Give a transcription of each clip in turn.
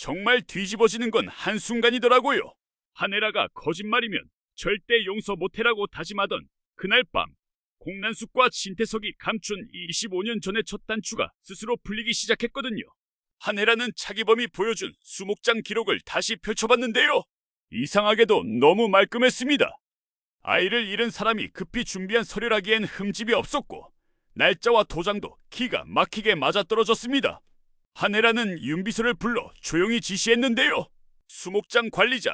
정말 뒤집어지는 건 한순간이더라고요. 한혜라가 거짓말이면 절대 용서 못해라고 다짐하던 그날 밤, 공난숙과 진태석이 감춘 25년 전의 첫 단추가 스스로 풀리기 시작했거든요. 한혜라는 차기범이 보여준 수목장 기록을 다시 펼쳐봤는데요. 이상하게도 너무 말끔했습니다. 아이를 잃은 사람이 급히 준비한 서류라기엔 흠집이 없었고 날짜와 도장도 기가 막히게 맞아떨어졌습니다. 한혜라는 윤비서를 불러 조용히 지시했는데요. 수목장 관리자,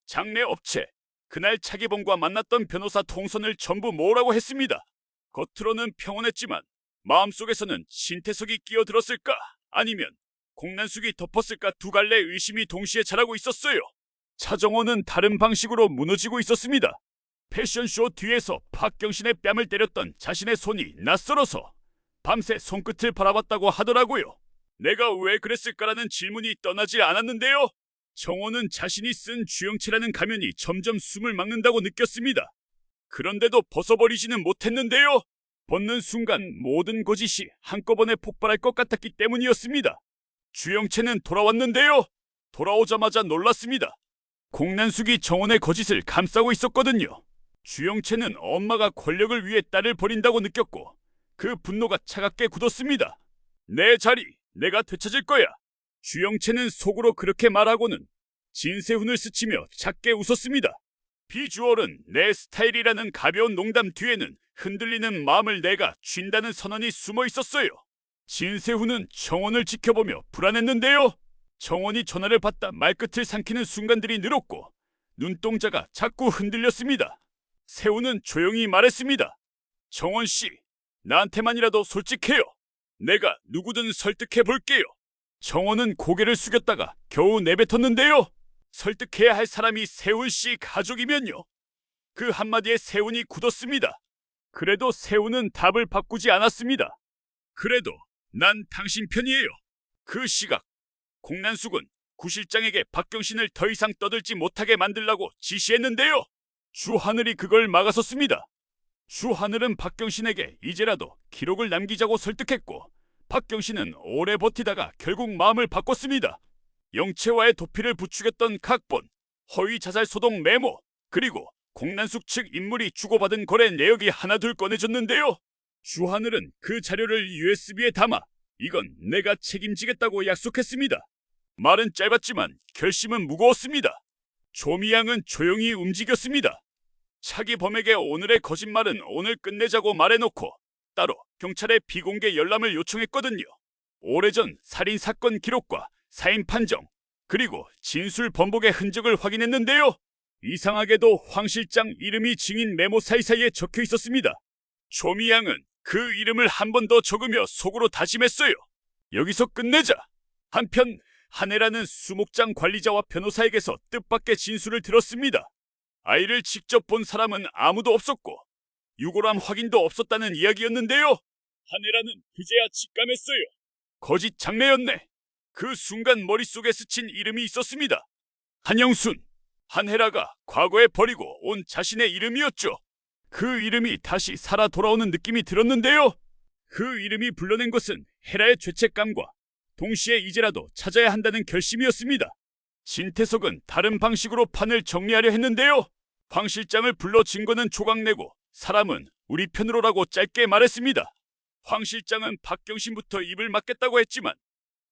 장례 업체, 그날 차기범과 만났던 변호사 통선을 전부 모으라고 했습니다. 겉으로는 평온했지만 마음속에서는 진태석이 끼어들었을까 아니면 공난숙이 덮었을까 두 갈래 의심이 동시에 자라고 있었어요. 차정원은 다른 방식으로 무너지고 있었습니다. 패션쇼 뒤에서 박경신의 뺨을 때렸던 자신의 손이 낯설어서 밤새 손끝을 바라봤다고 하더라고요. 내가 왜 그랬을까라는 질문이 떠나지 않았는데요. 정원은 자신이 쓴 주영채라는 가면이 점점 숨을 막는다고 느꼈습니다. 그런데도 벗어버리지는 못했는데요. 벗는 순간 모든 거짓이 한꺼번에 폭발할 것 같았기 때문이었습니다. 주영채는 돌아왔는데요. 돌아오자마자 놀랐습니다. 공난숙이 정원의 거짓을 감싸고 있었거든요. 주영채는 엄마가 권력을 위해 딸을 버린다고 느꼈고 그 분노가 차갑게 굳었습니다. 내 자리 내가 되찾을 거야. 주영채는 속으로 그렇게 말하고는 진세훈을 스치며 작게 웃었습니다. 비주얼은 내 스타일이라는 가벼운 농담 뒤에는 흔들리는 마음을 내가 쥔다는 선언이 숨어 있었어요. 진세훈은 정원을 지켜보며 불안했는데요. 정원이 전화를 받다 말끝을 삼키는 순간들이 늘었고 눈동자가 자꾸 흔들렸습니다. 세훈은 조용히 말했습니다. 정원 씨, 나한테만이라도 솔직해요. 내가 누구든 설득해 볼게요. 정원은 고개를 숙였다가 겨우 내뱉었는데요. 설득해야 할 사람이 세훈 씨 가족이면요. 그 한마디에 세훈이 굳었습니다. 그래도 세훈은 답을 바꾸지 않았습니다. 그래도 난 당신 편이에요. 그 시각 공난숙은 구실장에게 박경신을 더 이상 떠들지 못하게 만들라고 지시했는데요. 주하늘이 그걸 막아섰습니다. 주하늘은 박경신에게 이제라도 기록을 남기자고 설득했고 박경신은 오래 버티다가 결국 마음을 바꿨습니다. 영채와의 도피를 부추겼던 각본, 허위 자살 소동 메모, 그리고 공난숙 측 인물이 주고받은 거래 내역이 하나둘 꺼내졌는데요. 주하늘은 그 자료를 USB에 담아 이건 내가 책임지겠다고 약속했습니다. 말은 짧았지만 결심은 무거웠습니다. 조미양은 조용히 움직였습니다. 차기범에게 오늘의 거짓말은 오늘 끝내자고 말해놓고 따로 경찰에 비공개 열람을 요청했거든요. 오래전 살인사건 기록과 사인 판정, 그리고 진술 번복의 흔적을 확인했는데요. 이상하게도 황 실장 이름이 증인 메모 사이사이에 적혀 있었습니다. 조미양은 그 이름을 한 번 더 적으며 속으로 다짐했어요. 여기서 끝내자. 한편 한혜라는 수목장 관리자와 변호사에게서 뜻밖의 진술을 들었습니다. 아이를 직접 본 사람은 아무도 없었고 유골함 확인도 없었다는 이야기였는데요. 한혜라는 그제야 직감했어요. 거짓 장례였네. 그 순간 머릿속에 스친 이름이 있었습니다. 한영순. 한혜라가 과거에 버리고 온 자신의 이름이었죠. 그 이름이 다시 살아 돌아오는 느낌이 들었는데요. 그 이름이 불러낸 것은 헤라의 죄책감과 동시에 이제라도 찾아야 한다는 결심이었습니다. 진태석은 다른 방식으로 판을 정리하려 했는데요. 황 실장을 불러 증거는 조각내고 사람은 우리 편으로라고 짧게 말했습니다. 황 실장은 박경신부터 입을 막겠다고 했지만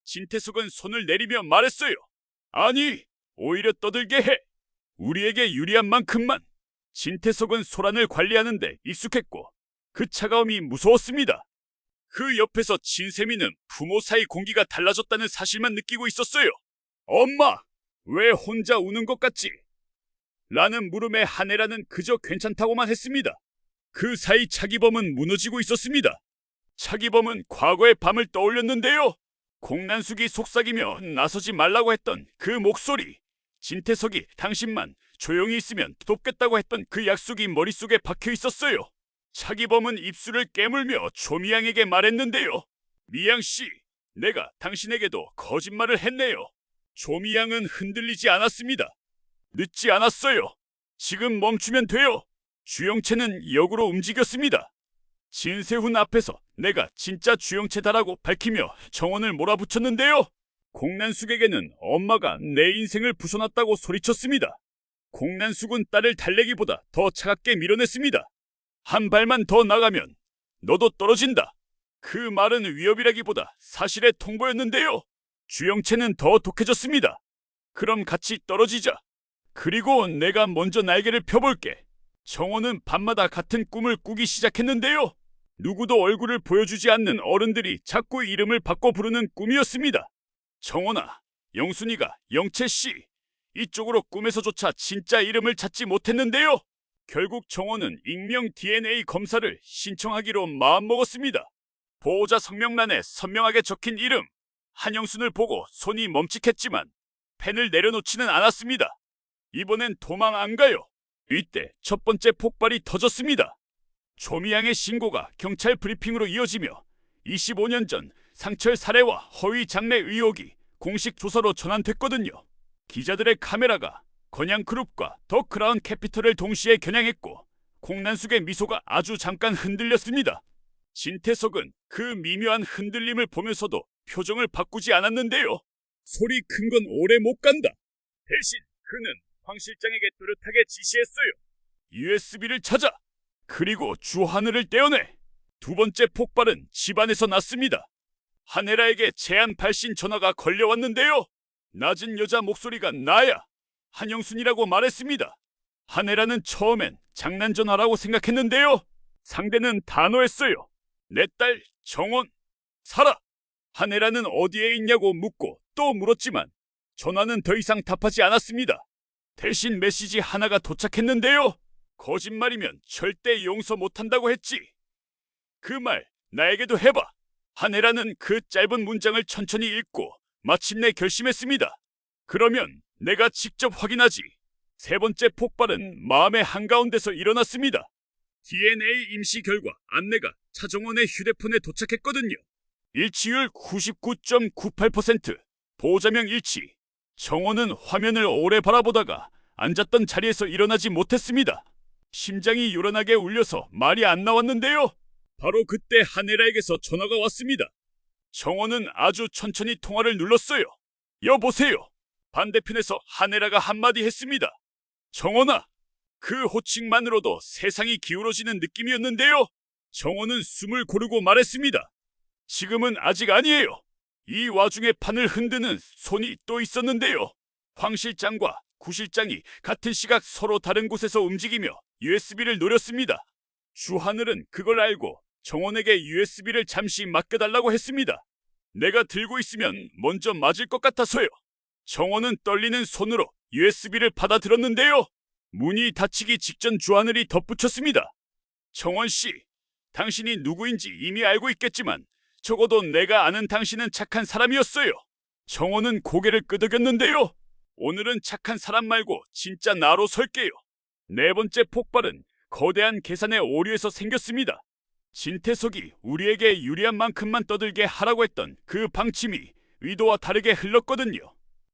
진태석은 손을 내리며 말했어요. 아니, 오히려 떠들게 해. 우리에게 유리한 만큼만. 진태석은 소란을 관리하는데 익숙했고 그 차가움이 무서웠습니다. 그 옆에서 진세미는 부모 사이 공기가 달라졌다는 사실만 느끼고 있었어요. 엄마, 왜 혼자 우는 것 같지? 라는 물음에 한혜라는 그저 괜찮다고만 했습니다. 그 사이 차기범은 무너지고 있었습니다. 차기범은 과거의 밤을 떠올렸는데요. 공난숙이 속삭이며 나서지 말라고 했던 그 목소리, 진태석이 당신만 조용히 있으면 돕겠다고 했던 그 약속이 머릿속에 박혀 있었어요. 차기범은 입술을 깨물며 조미양에게 말했는데요. 미양씨, 내가 당신에게도 거짓말을 했네요. 조미양은 흔들리지 않았습니다. 늦지 않았어요. 지금 멈추면 돼요. 주영채는 역으로 움직였습니다. 진세훈 앞에서 내가 진짜 주영채다라고 밝히며 정원을 몰아붙였는데요. 공난숙에게는 엄마가 내 인생을 부숴놨다고 소리쳤습니다. 공난숙은 딸을 달래기보다 더 차갑게 밀어냈습니다. 한 발만 더 나가면 너도 떨어진다. 그 말은 위협이라기보다 사실의 통보였는데요. 주영채는 더 독해졌습니다. 그럼 같이 떨어지자. 그리고 내가 먼저 날개를 펴볼게. 정원은 밤마다 같은 꿈을 꾸기 시작했는데요. 누구도 얼굴을 보여주지 않는 어른들이 자꾸 이름을 바꿔 부르는 꿈이었습니다. 정원아, 영순이가 영채씨. 이쪽으로 꿈에서조차 진짜 이름을 찾지 못했는데요. 결국 정원은 익명 DNA 검사를 신청하기로 마음먹었습니다. 보호자 성명란에 선명하게 적힌 이름 한영순을 보고 손이 멈칫했지만 펜을 내려놓지는 않았습니다. 이번엔 도망 안 가요. 이때 첫 번째 폭발이 터졌습니다. 조미양의 신고가 경찰 브리핑으로 이어지며 25년 전 상철 살해와 허위 장례 의혹이 공식 조사로 전환됐거든요. 기자들의 카메라가 건양그룹과 더 크라운 캐피털을 동시에 겨냥했고 공난숙의 미소가 아주 잠깐 흔들렸습니다. 진태석은 그 미묘한 흔들림을 보면서도 표정을 바꾸지 않았는데요. 소리 큰 건 오래 못 간다. 대신 그는 황 실장에게 뚜렷하게 지시했어요. USB를 찾아. 그리고 주하늘을 떼어내. 두 번째 폭발은 집안에서 났습니다. 한혜라에게 제안 발신 전화가 걸려왔는데요. 낮은 여자 목소리가 나야. 한영순이라고 말했습니다. 한혜라는 처음엔 장난 전화라고 생각했는데요. 상대는 단호했어요. 내 딸 정원 살아. 한혜라는 어디에 있냐고 묻고 또 물었지만 전화는 더 이상 답하지 않았습니다. 대신 메시지 하나가 도착했는데요. 거짓말이면 절대 용서 못한다고 했지. 그 말 나에게도 해봐. 한혜라는 그 짧은 문장을 천천히 읽고 마침내 결심했습니다. 그러면 내가 직접 확인하지. 세 번째 폭발은 마음의 한가운데서 일어났습니다. DNA 임시 결과 안내가 차정원의 휴대폰에 도착했거든요. 일치율 99.98%, 보호자명 일치. 정원은 화면을 오래 바라보다가 앉았던 자리에서 일어나지 못했습니다. 심장이 요란하게 울려서 말이 안 나왔는데요. 바로 그때 한혜라에게서 전화가 왔습니다. 정원은 아주 천천히 통화를 눌렀어요. 여보세요. 반대편에서 한혜라가 한마디 했습니다. 정원아. 그 호칭만으로도 세상이 기울어지는 느낌이었는데요. 정원은 숨을 고르고 말했습니다. 지금은 아직 아니에요. 이 와중에 판을 흔드는 손이 또 있었는데요. 황 실장과 구 실장이 같은 시각 서로 다른 곳에서 움직이며 USB를 노렸습니다. 주하늘은 그걸 알고 정원에게 USB를 잠시 맡겨달라고 했습니다. 내가 들고 있으면 먼저 맞을 것 같아서요. 정원은 떨리는 손으로 USB를 받아들었는데요. 문이 닫히기 직전 주하늘이 덧붙였습니다. 정원씨, 당신이 누구인지 이미 알고 있겠지만 적어도 내가 아는 당신은 착한 사람이었어요. 정원은 고개를 끄덕였는데요. 오늘은 착한 사람 말고 진짜 나로 설게요. 네 번째 폭발은 거대한 계산의 오류에서 생겼습니다. 진태석이 우리에게 유리한 만큼만 떠들게 하라고 했던 그 방침이 의도와 다르게 흘렀거든요.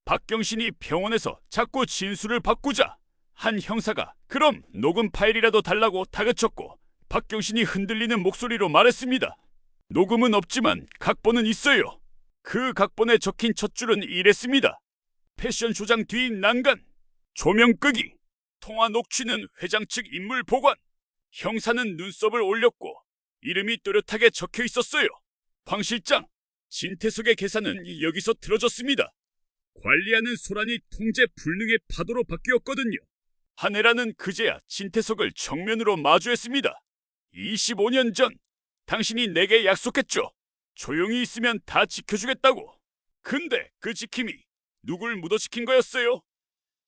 박경신이 병원에서 자꾸 진술을 바꾸자 한 형사가 그럼 녹음 파일이라도 달라고 다그쳤고 박경신이 흔들리는 목소리로 말했습니다. 녹음은 없지만 각본은 있어요. 그 각본에 적힌 첫 줄은 이랬습니다. 패션 쇼장 뒤 난간, 조명 끄기, 통화 녹취는 회장 측 인물 보관. 형사는 눈썹을 올렸고 이름이 또렷하게 적혀 있었어요. 황 실장, 진태석의 계산은 여기서 틀어졌습니다. 관리하는 소란이 통제 불능의 파도로 바뀌었거든요. 한혜라는 그제야 진태석을 정면으로 마주했습니다. 25년 전 당신이 내게 약속했죠. 조용히 있으면 다 지켜주겠다고. 근데 그 지킴이 누굴 묻어시킨 거였어요?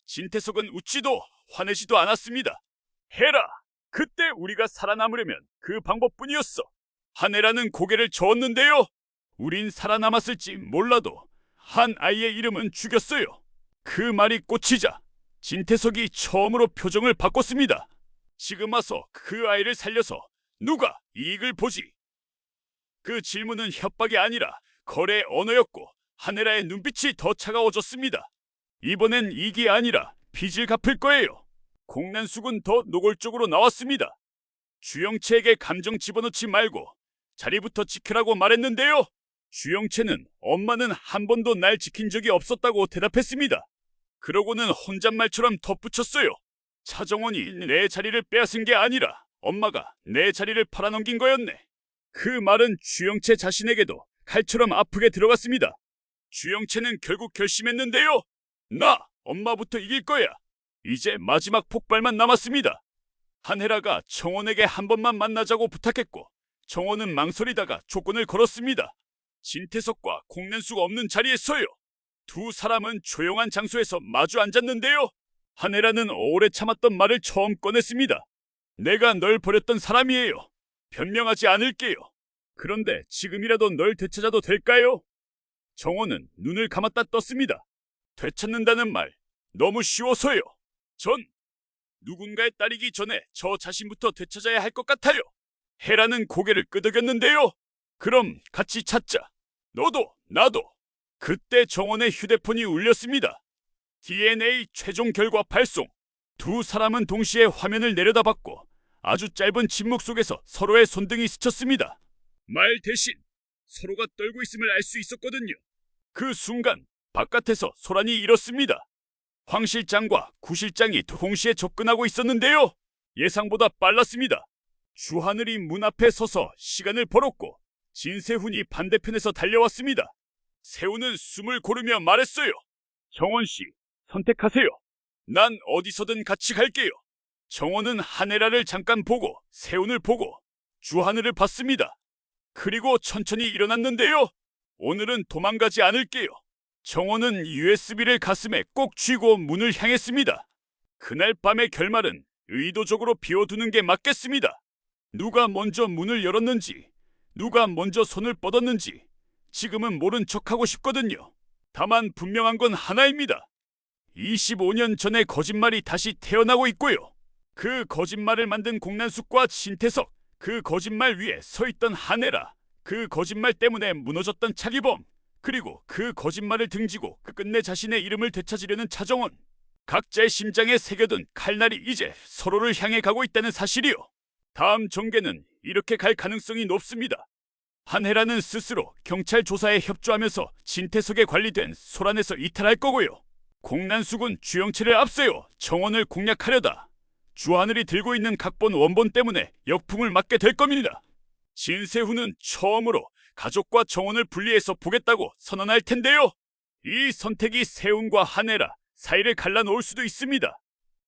진태석은 웃지도 화내지도 않았습니다. 해라! 그때 우리가 살아남으려면 그 방법뿐이었어. 한혜라는 고개를 저었는데요. 우린 살아남았을지 몰라도 한 아이의 이름은 죽였어요. 그 말이 꽂히자 진태석이 처음으로 표정을 바꿨습니다. 지금 와서 그 아이를 살려서 누가 이익을 보지? 그 질문은 협박이 아니라 거래의 언어였고 한혜라의 눈빛이 더 차가워졌습니다. 이번엔 이익이 아니라 빚을 갚을 거예요. 공난숙은 더 노골적으로 나왔습니다. 주영채에게 감정 집어넣지 말고 자리부터 지키라고 말했는데요. 주영채는 엄마는 한 번도 날 지킨 적이 없었다고 대답했습니다. 그러고는 혼잣말처럼 덧붙였어요. 차정원이 내 자리를 빼앗은 게 아니라 엄마가 내 자리를 팔아넘긴 거였네. 그 말은 주영채 자신에게도 칼처럼 아프게 들어갔습니다. 주영채는 결국 결심했는데요. 나 엄마부터 이길 거야. 이제 마지막 폭발만 남았습니다. 한혜라가 정원에게 한 번만 만나자고 부탁했고 정원은 망설이다가 조건을 걸었습니다. 진태석과 공난수가 없는 자리에서요. 두 사람은 조용한 장소에서 마주 앉았는데요. 한혜라는 오래 참았던 말을 처음 꺼냈습니다. 내가 널 버렸던 사람이에요. 변명하지 않을게요. 그런데 지금이라도 널 되찾아도 될까요? 정원은 눈을 감았다 떴습니다. 되찾는다는 말 너무 쉬워서요. 전 누군가의 딸이기 전에 저 자신부터 되찾아야 할 것 같아요. 헤라는 고개를 끄덕였는데요. 그럼 같이 찾자. 너도 나도. 그때 정원의 휴대폰이 울렸습니다. DNA 최종 결과 발송. 두 사람은 동시에 화면을 내려다봤고 아주 짧은 침묵 속에서 서로의 손등이 스쳤습니다. 말 대신 서로가 떨고 있음을 알 수 있었거든요. 그 순간 바깥에서 소란이 일었습니다. 황 실장과 구 실장이 동시에 접근하고 있었는데요. 예상보다 빨랐습니다. 주하늘이 문 앞에 서서 시간을 벌었고 진세훈이 반대편에서 달려왔습니다. 세훈은 숨을 고르며 말했어요. 정원 씨, 선택하세요. 난 어디서든 같이 갈게요. 정원은 한혜라를 잠깐 보고 세훈을 보고 주하늘을 봤습니다. 그리고 천천히 일어났는데요. 오늘은 도망가지 않을게요. 정원은 USB를 가슴에 꼭 쥐고 문을 향했습니다. 그날 밤의 결말은 의도적으로 비워두는 게 맞겠습니다. 누가 먼저 문을 열었는지, 누가 먼저 손을 뻗었는지 지금은 모른 척하고 싶거든요. 다만 분명한 건 하나입니다. 25년 전의 거짓말이 다시 태어나고 있고요. 그 거짓말을 만든 공난숙과 신태석, 그 거짓말 위에 서 있던 한혜라, 그 거짓말 때문에 무너졌던 차기범, 그리고 그 거짓말을 등지고 끝내 자신의 이름을 되찾으려는 차정원. 각자의 심장에 새겨둔 칼날이 이제 서로를 향해 가고 있다는 사실이요. 다음 전개는 이렇게 갈 가능성이 높습니다. 한혜라는 스스로 경찰 조사에 협조하면서 진태석에 관리된 소란에서 이탈할 거고요. 공난숙은 주영채를 앞세워 정원을 공략하려다 주하늘이 들고 있는 각본 원본 때문에 역풍을 맞게 될 겁니다. 진세훈은 처음으로 가족과 정원을 분리해서 보겠다고 선언할 텐데요. 이 선택이 세훈과 한혜라 사이를 갈라놓을 수도 있습니다.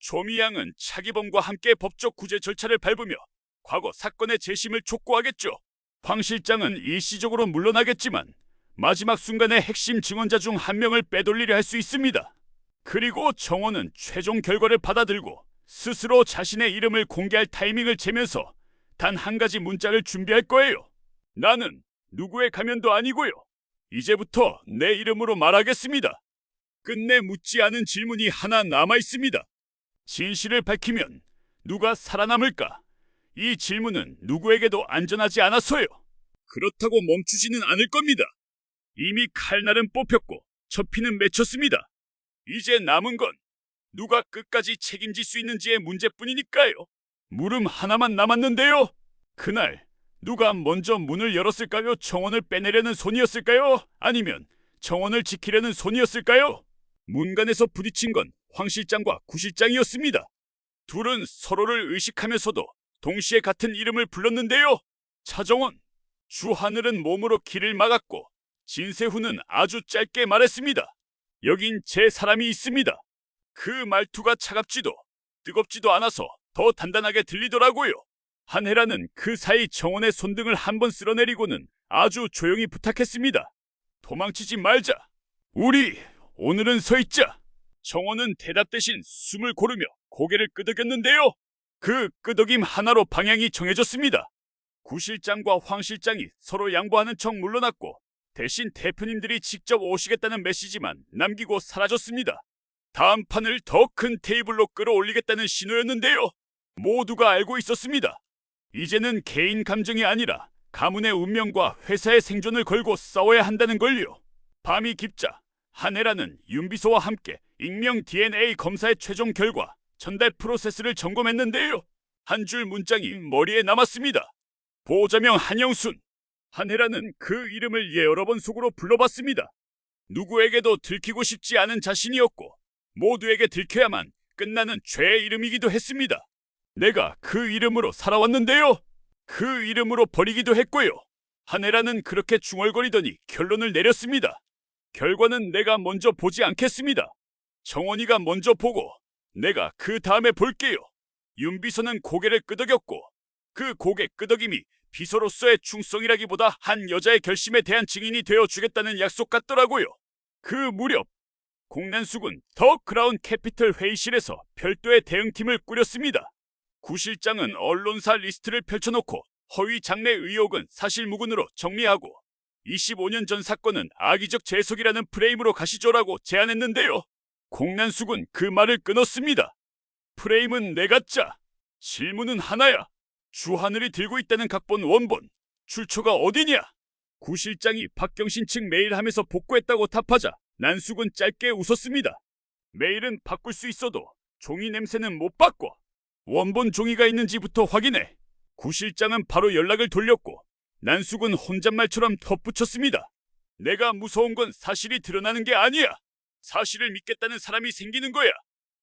조미양은 차기범과 함께 법적 구제 절차를 밟으며 과거 사건의 재심을 촉구하겠죠. 황 실장은 일시적으로 물러나겠지만 마지막 순간에 핵심 증언자 중 한 명을 빼돌리려 할 수 있습니다. 그리고 정원은 최종 결과를 받아들고 스스로 자신의 이름을 공개할 타이밍을 재면서 단 한 가지 문자를 준비할 거예요. 나는 누구의 가면도 아니고요. 이제부터 내 이름으로 말하겠습니다. 끝내 묻지 않은 질문이 하나 남아 있습니다. 진실을 밝히면 누가 살아남을까? 이 질문은 누구에게도 안전하지 않아서요. 그렇다고 멈추지는 않을 겁니다. 이미 칼날은 뽑혔고 접히는 맺혔습니다. 이제 남은 건 누가 끝까지 책임질 수 있는지의 문제뿐이니까요. 물음 하나만 남았는데요. 그날 누가 먼저 문을 열었을까요? 정원을 빼내려는 손이었을까요? 아니면 정원을 지키려는 손이었을까요? 문간에서 부딪힌 건 황 실장과 구 실장이었습니다. 둘은 서로를 의식하면서도 동시에 같은 이름을 불렀는데요. 차정원. 주하늘은 몸으로 길을 막았고 진세훈은 아주 짧게 말했습니다. 여긴 제 사람이 있습니다. 그 말투가 차갑지도 뜨겁지도 않아서 더 단단하게 들리더라고요. 한혜라는 그 사이 정원의 손등을 한번 쓸어내리고는 아주 조용히 부탁했습니다. 도망치지 말자. 우리 오늘은 서 있자. 정원은 대답 대신 숨을 고르며 고개를 끄덕였는데요. 그 끄덕임 하나로 방향이 정해졌습니다. 구 실장과 황 실장이 서로 양보하는 척 물러났고 대신 대표님들이 직접 오시겠다는 메시지만 남기고 사라졌습니다. 다음 판을 더 큰 테이블로 끌어올리겠다는 신호였는데요. 모두가 알고 있었습니다. 이제는 개인 감정이 아니라 가문의 운명과 회사의 생존을 걸고 싸워야 한다는 걸요. 밤이 깊자 한혜라는 윤비서와 함께 익명 DNA 검사의 최종 결과 전달 프로세스를 점검했는데요. 한 줄 문장이 머리에 남았습니다. 보호자명 한영순. 한혜라는 그 이름을 여러 번 속으로 불러봤습니다. 누구에게도 들키고 싶지 않은 자신이었고 모두에게 들켜야만 끝나는 죄의 이름이기도 했습니다. 내가 그 이름으로 살아왔는데요. 그 이름으로 버리기도 했고요. 한혜라는 그렇게 중얼거리더니 결론을 내렸습니다. 결과는 내가 먼저 보지 않겠습니다. 정원이가 먼저 보고 내가 그 다음에 볼게요. 윤비서는 고개를 끄덕였고 그 고개 끄덕임이 비서로서의 충성이라기보다 한 여자의 결심에 대한 증인이 되어주겠다는 약속 같더라고요. 그 무렵 공난숙은 더 크라운 캐피털 회의실에서 별도의 대응팀을 꾸렸습니다. 구 실장은 언론사 리스트를 펼쳐놓고 허위 장래 의혹은 사실무근으로 정리하고 25년 전 사건은 악의적 재석이라는 프레임으로 가시죠라고 제안했는데요. 공난숙은 그 말을 끊었습니다. 프레임은 내가 짜. 실무는 하나야. 주하늘이 들고 있다는 각본 원본. 출처가 어디냐? 구 실장이 박경신 측 메일하면서 복구했다고 답하자 난숙은 짧게 웃었습니다. 메일은 바꿀 수 있어도 종이 냄새는 못 바꿔. 원본 종이가 있는지부터 확인해. 구 실장은 바로 연락을 돌렸고 난숙은 혼잣말처럼 덧붙였습니다. 내가 무서운 건 사실이 드러나는 게 아니야. 사실을 믿겠다는 사람이 생기는 거야.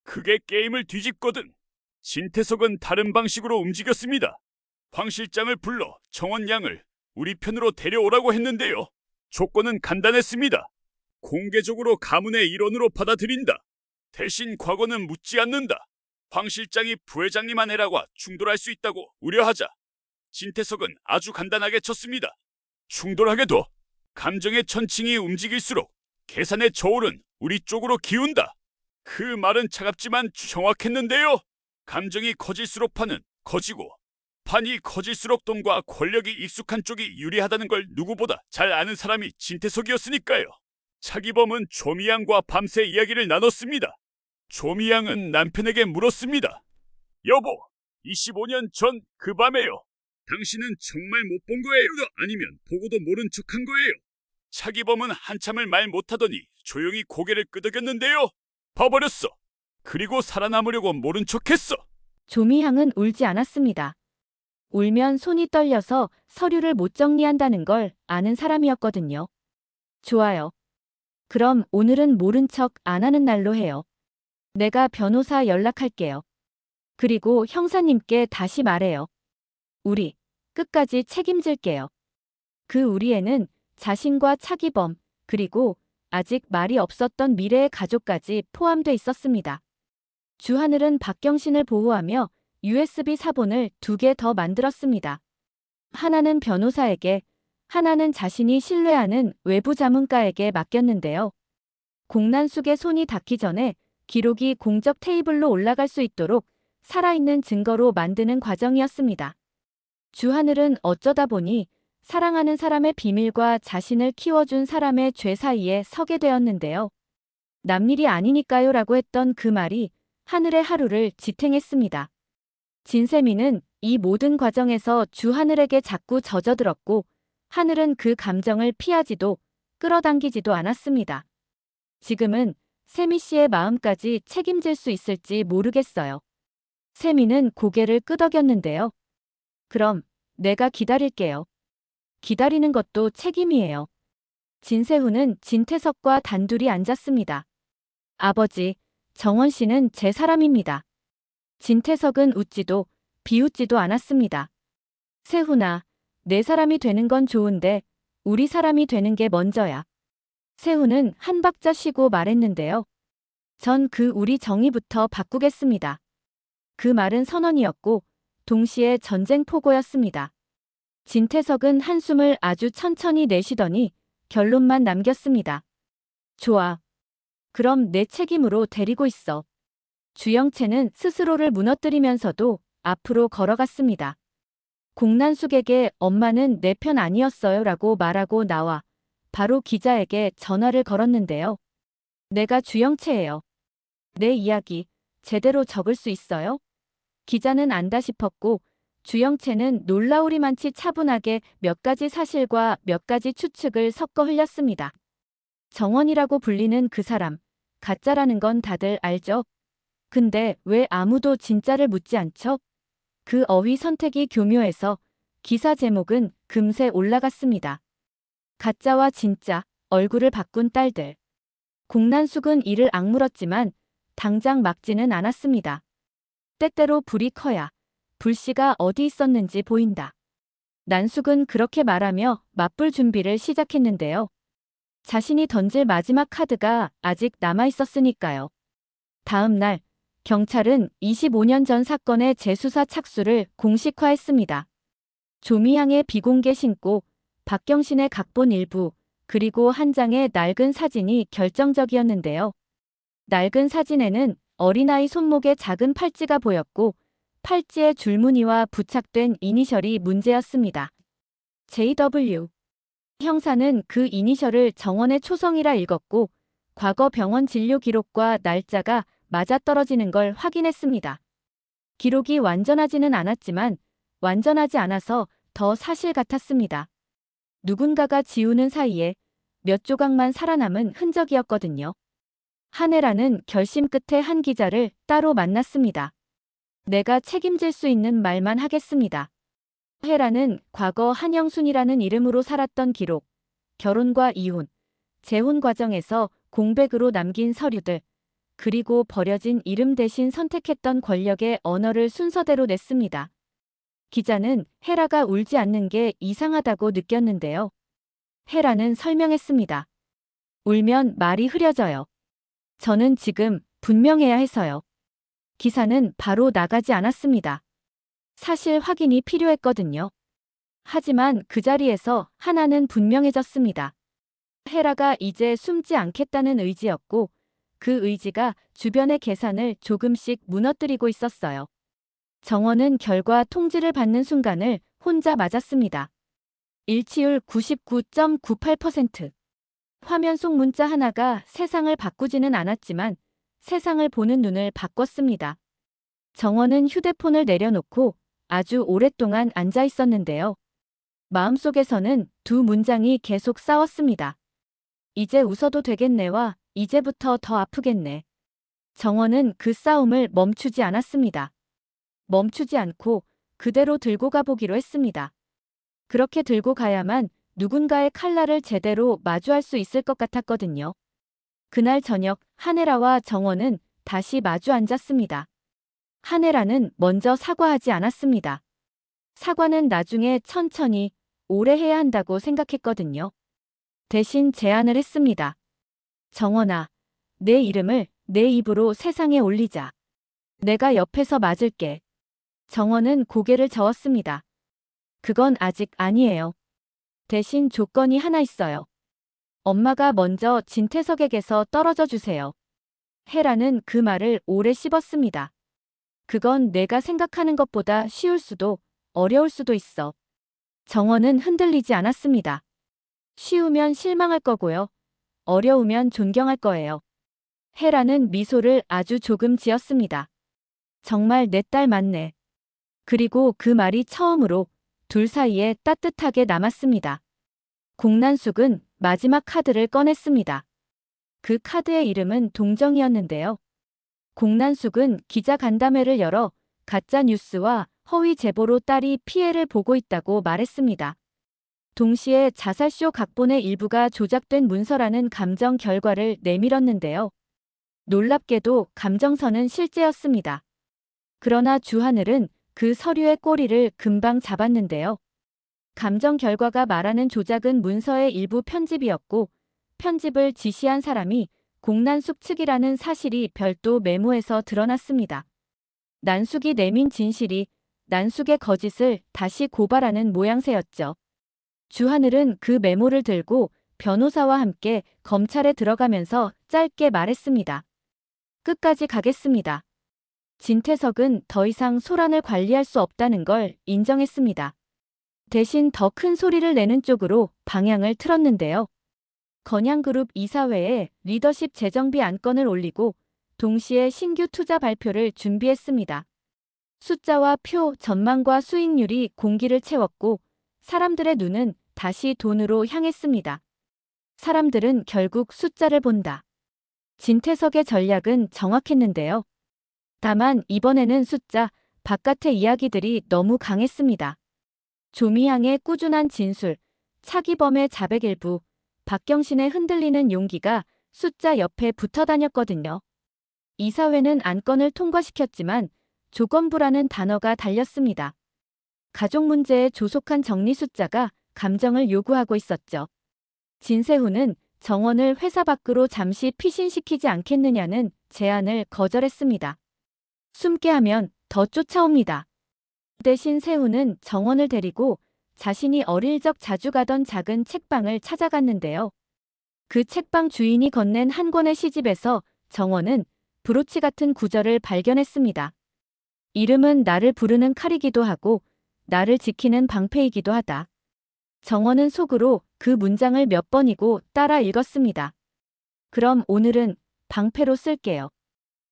그게 게임을 뒤집거든. 진태석은 다른 방식으로 움직였습니다. 황 실장을 불러 정원 양을 우리 편으로 데려오라고 했는데요. 조건은 간단했습니다. 공개적으로 가문의 일원으로 받아들인다. 대신 과거는 묻지 않는다. 황 실장이 부회장님 아내라고 충돌할 수 있다고 우려하자 진태석은 아주 간단하게 쳤습니다. 충돌하게도 감정의 천칭이 움직일수록 계산의 저울은 우리 쪽으로 기운다. 그 말은 차갑지만 정확했는데요. 감정이 커질수록 판은 커지고 판이 커질수록 돈과 권력이 익숙한 쪽이 유리하다는 걸 누구보다 잘 아는 사람이 진태석이었으니까요. 차기범은 조미양과 밤새 이야기를 나눴습니다. 조미양은 남편에게 물었습니다. 여보, 25년 전 그 밤에요. 당신은 정말 못 본 거예요? 아니면 보고도 모른 척한 거예요? 차기범은 한참을 말 못하더니 조용히 고개를 끄덕였는데요. 봐버렸어. 그리고 살아남으려고 모른 척했어. 조미향은 울지 않았습니다. 울면 손이 떨려서 서류를 못 정리한다는 걸 아는 사람이었거든요. 좋아요. 그럼 오늘은 모른 척 안 하는 날로 해요. 내가 변호사 연락할게요. 그리고 형사님께 다시 말해요. 우리 끝까지 책임질게요. 그 우리에는 자신과 차기범 그리고 아직 말이 없었던 미래의 가족까지 포함돼 있었습니다. 주하늘은 박경신을 보호하며 USB 사본을 2개 더 만들었습니다. 하나는 변호사에게, 하나는 자신이 신뢰하는 외부 자문가에게 맡겼는데요. 공난숙의 손이 닿기 전에 기록이 공적 테이블로 올라갈 수 있도록 살아있는 증거로 만드는 과정이었습니다. 주하늘은 어쩌다 보니 사랑하는 사람의 비밀과 자신을 키워준 사람의 죄 사이에 서게 되었는데요. 남일이 아니니까요 라고 했던 그 말이 하늘의 하루를 지탱했습니다. 진세미는 이 모든 과정에서 주하늘에게 자꾸 젖어들었고 하늘은 그 감정을 피하지도 끌어당기지도 않았습니다. 지금은 세미 씨의 마음까지 책임질 수 있을지 모르겠어요. 세미는 고개를 끄덕였는데요. 그럼 내가 기다릴게요. 기다리는 것도 책임이에요. 진세훈은 진태석과 단둘이 앉았습니다. 아버지, 정원 씨는 제 사람입니다. 진태석은 웃지도 비웃지도 않았습니다. 세훈아, 내 사람이 되는 건 좋은데 우리 사람이 되는 게 먼저야. 세훈은 한 박자 쉬고 말했는데요. 전 그 우리 정의부터 바꾸겠습니다. 그 말은 선언이었고 동시에 전쟁 포고였습니다. 진태석은 한숨을 아주 천천히 내쉬더니 결론만 남겼습니다. 좋아. 그럼 내 책임으로 데리고 있어. 주영채는 스스로를 무너뜨리면서도 앞으로 걸어갔습니다. 공난숙에게 엄마는 내 편 아니었어요 라고 말하고 나와 바로 기자에게 전화를 걸었는데요. 내가 주영채예요. 내 이야기 제대로 적을 수 있어요? 기자는 안다 싶었고 주영채는 놀라우리만치 차분하게 몇 가지 사실과 몇 가지 추측을 섞어 흘렸습니다. 정원이라고 불리는 그 사람, 가짜라는 건 다들 알죠? 근데 왜 아무도 진짜를 묻지 않죠? 그 어휘 선택이 교묘해서 기사 제목은 금세 올라갔습니다. 가짜와 진짜, 얼굴을 바꾼 딸들. 공난숙은 이를 악물었지만 당장 막지는 않았습니다. 때때로 불이 커야 불씨가 어디 있었는지 보인다. 난숙은 그렇게 말하며 맞불 준비를 시작했는데요. 자신이 던질 마지막 카드가 아직 남아 있었으니까요. 다음 날, 경찰은 25년 전 사건의 재수사 착수를 공식화했습니다. 조미향의 비공개 신고, 박경신의 각본 일부, 그리고 한 장의 낡은 사진이 결정적이었는데요. 낡은 사진에는 어린아이 손목에 작은 팔찌가 보였고, 팔찌의 줄무늬와 부착된 이니셜이 문제였습니다. JW. 형사는 그 이니셜을 정원의 초성이라 읽었고, 과거 병원 진료 기록과 날짜가 맞아떨어지는 걸 확인했습니다. 기록이 완전하지는 않았지만, 완전하지 않아서 더 사실 같았습니다. 누군가가 지우는 사이에 몇 조각만 살아남은 흔적이었거든요. 한혜라는 결심 끝에 한 기자를 따로 만났습니다. 내가 책임질 수 있는 말만 하겠습니다. 혜라는 과거 한영순이라는 이름으로 살았던 기록, 결혼과 이혼, 재혼 과정에서 공백으로 남긴 서류들, 그리고 버려진 이름 대신 선택했던 권력의 언어를 순서대로 냈습니다. 기자는 혜라가 울지 않는 게 이상하다고 느꼈는데요. 혜라는 설명했습니다. 울면 말이 흐려져요. 저는 지금 분명해야 해서요. 기사는 바로 나가지 않았습니다. 사실 확인이 필요했거든요. 하지만 그 자리에서 하나는 분명해졌습니다. 혜라가 이제 숨지 않겠다는 의지였고, 그 의지가 주변의 계산을 조금씩 무너뜨리고 있었어요. 정원은 결과 통지를 받는 순간을 혼자 맞았습니다. 일치율 99.98%. 화면 속 문자 하나가 세상을 바꾸지는 않았지만 세상을 보는 눈을 바꿨습니다. 정원은 휴대폰을 내려놓고 아주 오랫동안 앉아 있었는데요. 마음속에서는 두 문장이 계속 싸웠습니다. 이제 웃어도 되겠네와 이제부터 더 아프겠네. 정원은 그 싸움을 멈추지 않았습니다. 멈추지 않고 그대로 들고 가보기로 했습니다. 그렇게 들고 가야만 누군가의 칼날을 제대로 마주할 수 있을 것 같았거든요. 그날 저녁 한혜라와 정원은 다시 마주 앉았습니다. 한혜라는 먼저 사과하지 않았습니다. 사과는 나중에 천천히 오래 해야 한다고 생각했거든요. 대신 제안을 했습니다. 정원아, 내 이름을 내 입으로 세상에 올리자. 내가 옆에서 맞을게. 정원은 고개를 저었습니다. 그건 아직 아니에요. 대신 조건이 하나 있어요. 엄마가 먼저 진태석에게서 떨어져 주세요. 혜라는 그 말을 오래 씹었습니다. 그건 내가 생각하는 것보다 쉬울 수도 어려울 수도 있어. 정원은 흔들리지 않았습니다. 쉬우면 실망할 거고요. 어려우면 존경할 거예요. 혜라는 미소를 아주 조금 지었습니다. 정말 내 딸 맞네. 그리고 그 말이 처음으로 둘 사이에 따뜻하게 남았습니다. 공난숙은 마지막 카드를 꺼냈습니다. 그 카드의 이름은 동정이었는데요. 공난숙은 기자 간담회를 열어 가짜 뉴스와 허위 제보로 딸이 피해를 보고 있다고 말했습니다. 동시에 자살쇼 각본의 일부가 조작된 문서라는 감정 결과를 내밀었는데요. 놀랍게도 감정선은 실제였습니다. 그러나 주하늘은 그 서류의 꼬리를 금방 잡았는데요. 감정 결과가 말하는 조작은 문서의 일부 편집이었고, 편집을 지시한 사람이 공난숙 측이라는 사실이 별도 메모에서 드러났습니다. 난숙이 내민 진실이 난숙의 거짓을 다시 고발하는 모양새였죠. 주하늘은 그 메모를 들고 변호사와 함께 검찰에 들어가면서 짧게 말했습니다. 끝까지 가겠습니다. 진태석은 더 이상 소란을 관리할 수 없다는 걸 인정했습니다. 대신 더 큰 소리를 내는 쪽으로 방향을 틀었는데요. 건양그룹 이사회에 리더십 재정비 안건을 올리고 동시에 신규 투자 발표를 준비했습니다. 숫자와 표, 전망과 수익률이 공기를 채웠고 사람들의 눈은 다시 돈으로 향했습니다. 사람들은 결국 숫자를 본다. 진태석의 전략은 정확했는데요. 다만 이번에는 숫자 바깥의 이야기들이 너무 강했습니다. 조미향의 꾸준한 진술, 차기범의 자백 일부, 박경신의 흔들리는 용기가 숫자 옆에 붙어 다녔거든요. 이사회는 안건을 통과시켰지만 조건부라는 단어가 달렸습니다. 가족 문제에 조속한 정리 숫자가 감정을 요구하고 있었죠. 진세훈은 정원을 회사 밖으로 잠시 피신시키지 않겠느냐는 제안을 거절했습니다. 숨게 하면 더 쫓아옵니다. 대신 세훈은 정원을 데리고 자신이 어릴 적 자주 가던 작은 책방을 찾아갔는데요. 그 책방 주인이 건넨 한 권의 시집에서 정원은 브로치 같은 구절을 발견했습니다. 이름은 나를 부르는 칼이기도 하고 나를 지키는 방패이기도 하다. 정원은 속으로 그 문장을 몇 번이고 따라 읽었습니다. 그럼 오늘은 방패로 쓸게요.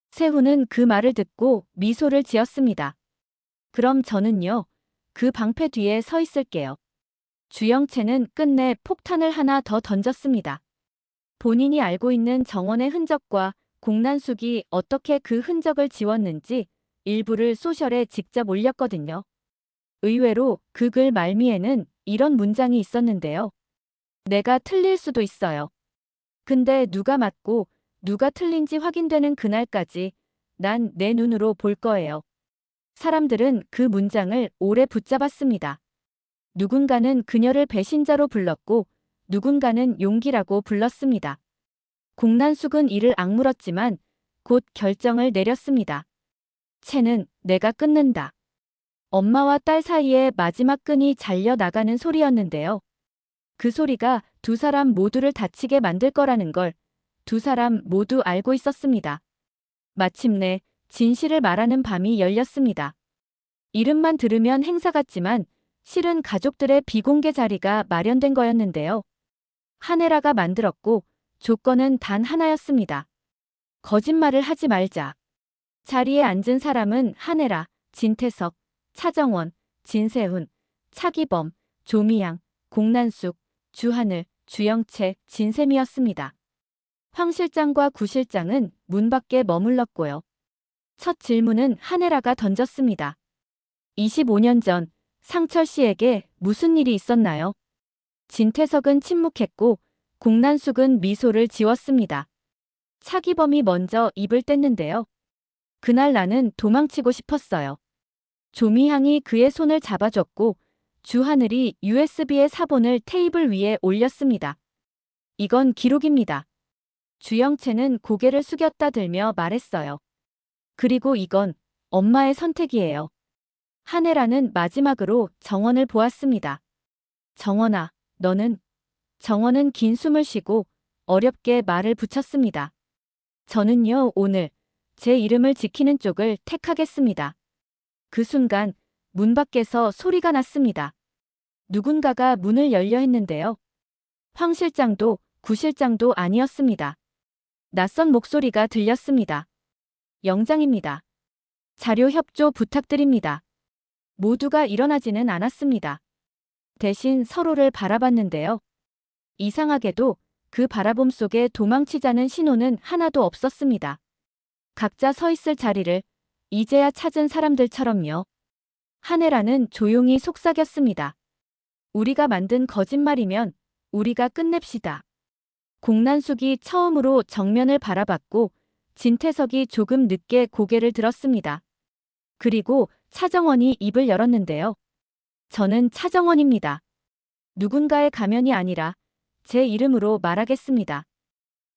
세훈은 그 말을 듣고 미소를 지었습니다. 그럼 저는요, 그 방패 뒤에 서 있을게요. 주영채는 끝내 폭탄을 하나 더 던졌습니다. 본인이 알고 있는 정원의 흔적과 공난숙이 어떻게 그 흔적을 지웠는지 일부를 소셜에 직접 올렸거든요. 의외로 그 글 말미에는 이런 문장이 있었는데요. 내가 틀릴 수도 있어요. 근데 누가 맞고 누가 틀린지 확인되는 그날까지 난 내 눈으로 볼 거예요. 사람들은 그 문장을 오래 붙잡았습니다. 누군가는 그녀를 배신자로 불렀고 누군가는 용기라고 불렀습니다. 공난숙은 이를 악물었지만 곧 결정을 내렸습니다. 채는 내가 끊는다. 엄마와 딸 사이에 마지막 끈이 잘려 나가는 소리였는데요. 그 소리가 두 사람 모두를 다치게 만들 거라는 걸 두 사람 모두 알고 있었습니다. 마침내 진실을 말하는 밤이 열렸습니다. 이름만 들으면 행사 같지만 실은 가족들의 비공개 자리가 마련된 거였는데요. 한혜라가 만들었고 조건은 단 하나였습니다. 거짓말을 하지 말자. 자리에 앉은 사람은 한혜라, 진태석, 차정원, 진세훈, 차기범, 조미양, 공난숙, 주하늘, 주영채, 진샘이었습니다. 황 실장과 구 실장은 문 밖에 머물렀고요. 첫 질문은 한혜라가 던졌습니다. 25년 전 상철 씨에게 무슨 일이 있었나요? 진태석은 침묵했고 공난숙은 미소를 지웠습니다. 차기범이 먼저 입을 뗐는데요. 그날 나는 도망치고 싶었어요. 조미향이 그의 손을 잡아줬고 주하늘이 USB의 사본을 테이블 위에 올렸습니다. 이건 기록입니다. 주영채는 고개를 숙였다 들며 말했어요. 그리고 이건 엄마의 선택이에요. 한혜라는 마지막으로 정원을 보았습니다. 정원아, 너는? 정원은 긴 숨을 쉬고 어렵게 말을 붙였습니다. 저는요, 오늘 제 이름을 지키는 쪽을 택하겠습니다. 그 순간 문 밖에서 소리가 났습니다. 누군가가 문을 열려 했는데요. 황 실장도 구 실장도 아니었습니다. 낯선 목소리가 들렸습니다. 영장입니다. 자료 협조 부탁드립니다. 모두가 일어나지는 않았습니다. 대신 서로를 바라봤는데요. 이상하게도 그 바라봄 속에 도망치자는 신호는 하나도 없었습니다. 각자 서 있을 자리를 이제야 찾은 사람들처럼요. 한혜라는 조용히 속삭였습니다. 우리가 만든 거짓말이면 우리가 끝냅시다. 공난숙이 처음으로 정면을 바라봤고 진태석이 조금 늦게 고개를 들었습니다. 그리고 차정원이 입을 열었는데요. 저는 차정원입니다. 누군가의 가면이 아니라 제 이름으로 말하겠습니다.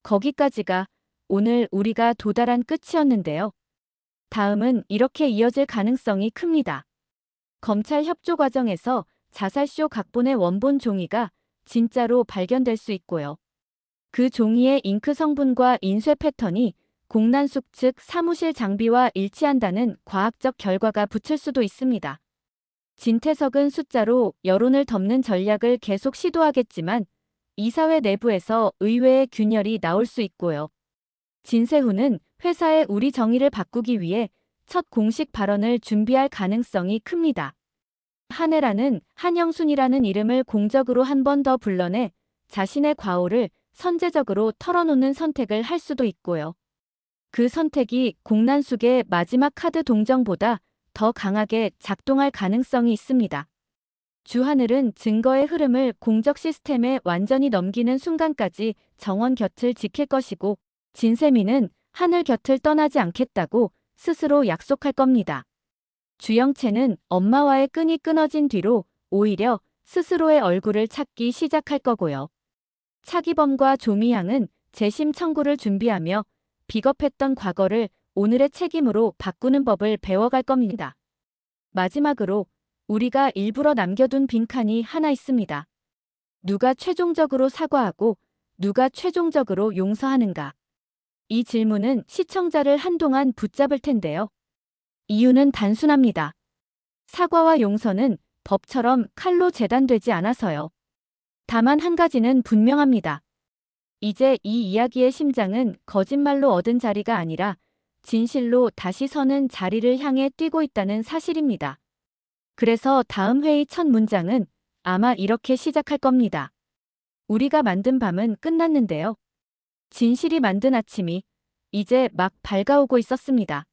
거기까지가 오늘 우리가 도달한 끝이었는데요. 다음은 이렇게 이어질 가능성이 큽니다. 검찰 협조 과정에서 자살쇼 각본의 원본 종이가 진짜로 발견될 수 있고요. 그 종이의 잉크 성분과 인쇄 패턴이 공난숙 측 사무실 장비와 일치한다는 과학적 결과가 붙을 수도 있습니다. 진태석은 숫자로 여론을 덮는 전략을 계속 시도하겠지만 이사회 내부에서 의외의 균열이 나올 수 있고요. 진세훈은 회사의 우리 정의를 바꾸기 위해 첫 공식 발언을 준비할 가능성이 큽니다. 한혜라는 한영순이라는 이름을 공적으로 한 번 더 불러내 자신의 과오를 선제적으로 털어놓는 선택을 할 수도 있고요. 그 선택이 공난숙의 마지막 카드 동정보다 더 강하게 작동할 가능성이 있습니다. 주하늘은 증거의 흐름을 공적 시스템에 완전히 넘기는 순간까지 정원 곁을 지킬 것이고 진세미는 하늘 곁을 떠나지 않겠다고 스스로 약속할 겁니다. 주영채는 엄마와의 끈이 끊어진 뒤로 오히려 스스로의 얼굴을 찾기 시작할 거고요. 차기범과 조미향은 재심 청구를 준비하며 비겁했던 과거를 오늘의 책임으로 바꾸는 법을 배워갈 겁니다. 마지막으로 우리가 일부러 남겨둔 빈칸이 하나 있습니다. 누가 최종적으로 사과하고 누가 최종적으로 용서하는가? 이 질문은 시청자를 한동안 붙잡을 텐데요. 이유는 단순합니다. 사과와 용서는 법처럼 칼로 재단되지 않아서요. 다만 한 가지는 분명합니다. 이제 이 이야기의 심장은 거짓말로 얻은 자리가 아니라 진실로 다시 서는 자리를 향해 뛰고 있다는 사실입니다. 그래서 다음 회의 첫 문장은 아마 이렇게 시작할 겁니다. 우리가 만든 밤은 끝났는데요. 진실이 만든 아침이 이제 막 밝아오고 있었습니다.